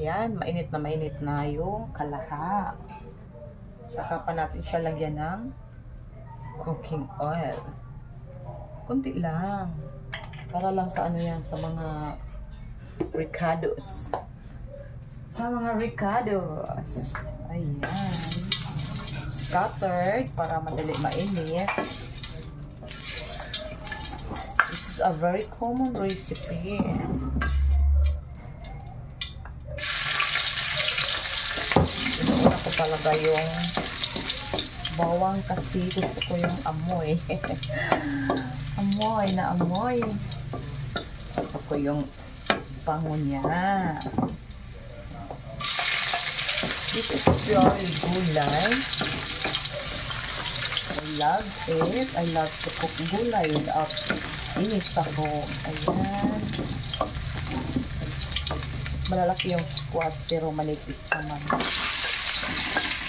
Ayan, mainit na yung kalaha. Saka pa natin siya lagyan ng cooking oil. Kunti lang. Para lang sa ano yan, sa mga ricados. Sa mga ricados. Ayan. Scattered para madali mainit. This is a very common recipe. Una ko talaga yung bawang kasi gusto ko yung amoy. Amoy na amoy. Gusto ko yung bango niya. This is pure gulay. I love it. I love to cook gulay without any sahog. Ayan. Malalaki yung squash pero manipis naman.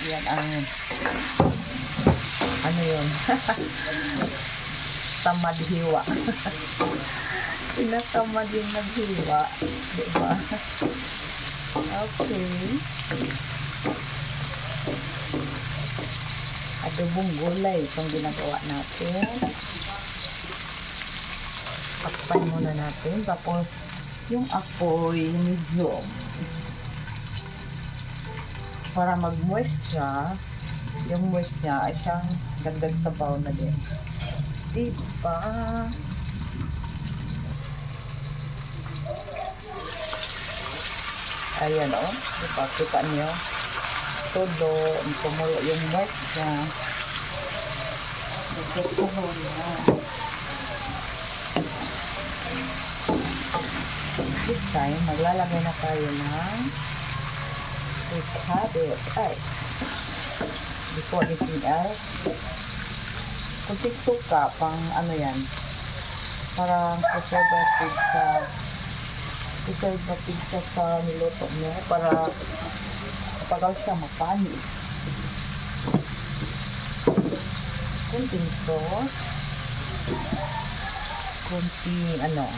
Yan ang ano yun? Tamad hiwa. Pinatamad yung naghiwa. Diba? Okay. Adobong gulay itong ginagawa natin. Takpan muna natin. Tapos yung apoy medium. Para mag-moist siya, yung moist niya ay siyang dagdag sabaw na din. Diba? Ayan o. Diba? Kita niyo. Todo. Tumulo yung moist niya. Tumulo niya. This time, maglalagay na tayo ng ricado. Ay. Before anything else, kunting suka, pang ano yan, parang preservative siya sa niluto niya, para kapag siya mapanis. Kunting sauce, kunting ano,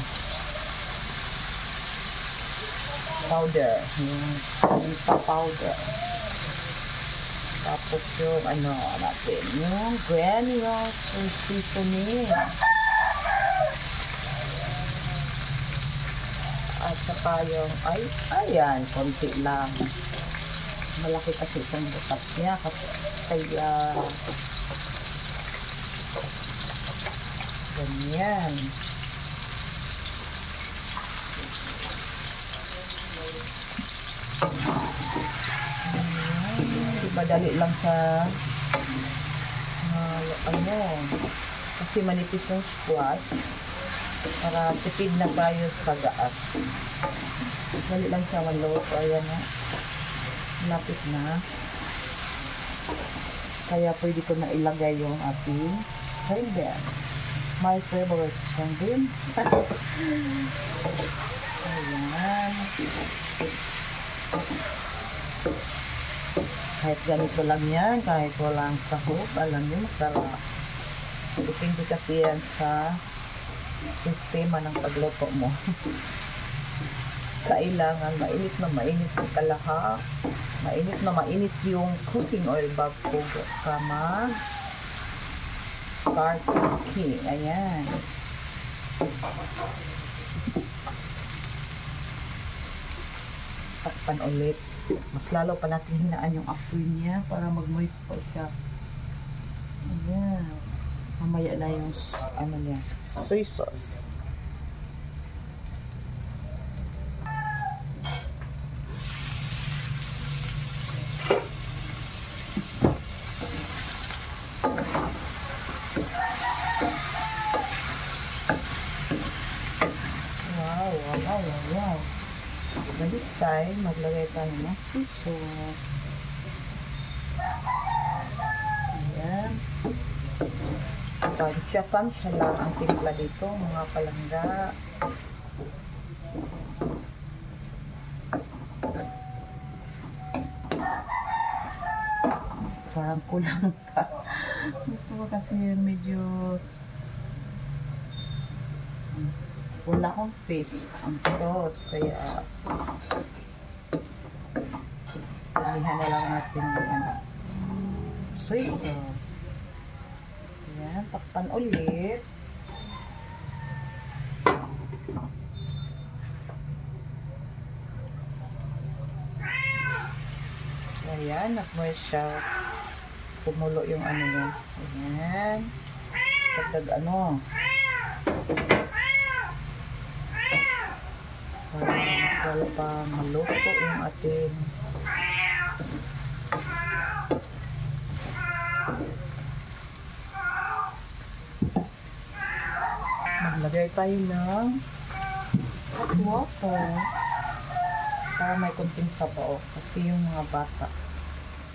powder, yung powder. Tapos yung ano natin, yung granules or seasoning. At saka yung, ayan, konti lang. Malaki kasi itong butas niya. Kaya, ganyan. Madali lang sa ano, kasi manipis yung squash, para tipid na tayo sa gas. Madali lang siya maluto. Ayan na, lapit na, kaya pwede ko na ilagay yung ating string beans, my favorite string beans. Ayan. Kahit ganito lang yan, kahit walang sahog, alam nyo, masarap. Depende kasi yan sa sistema ng pagluto mo. Kailangan mainit na mainit yung kalaha, mainit na mainit yung cooking oil bago ka mag-start cooking. Ayan. Takpan ulit. Mas lalo pa natin hinaan yung apoy niya para mag-moist po siya. Ayan. Mamaya na yung ano niya, soy sauce. Wow. So this time, maglagay tayo ng soy sauce. Ayan. Tansya lang ang timpla dito, mga palangga. Parang kulang ka. Gusto ko kasi medyo wala akong face ang sauce, kaya Inihan na lang natin yung soy sauce. Ayan, takpan ulit. Ayan, nag-moist siya. Pumulo yung ano niya. Ayan. Dagdag ano. Para mas lalo pa maluto yung ating maglagay tayo ng hot water para may kunting sabaw kasi yung mga bata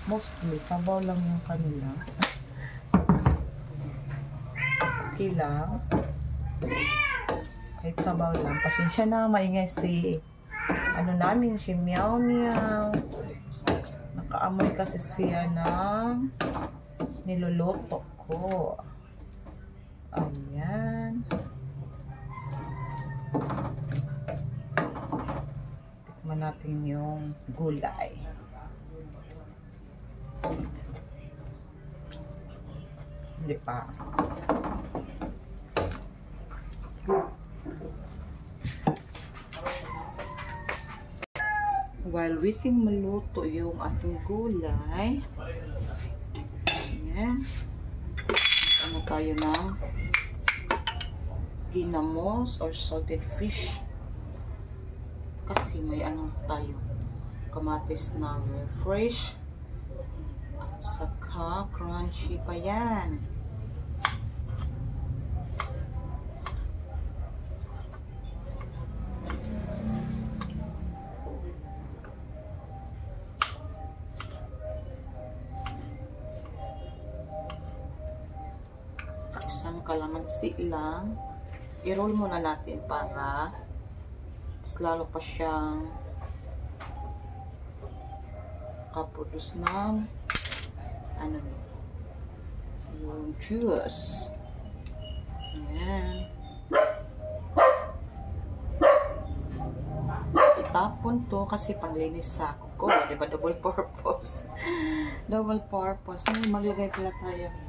mostly sabaw lang yung kanila. Okay lang kahit sabaw lang. Pasensya na, maingay si ano namin, si Meow Meow. Nakaamoy kasi siya ng niluluto ko. Ayan. Tikman natin yung gulay. Hindi pa. While waiting maluto yung ating gulay, ayan, ano tayo ng ginamos or salted fish. Kasi may ano tayo, kamatis na fresh at saka crunchy pa yan. Isang kalamansi lang. I-roll muna natin para mas lalo pa siyang kaproduce ng ano yung juice. Ayan. Itapon to kasi panglinis sa kuko. Diba? Double purpose. Double purpose. Maglagay pala tayo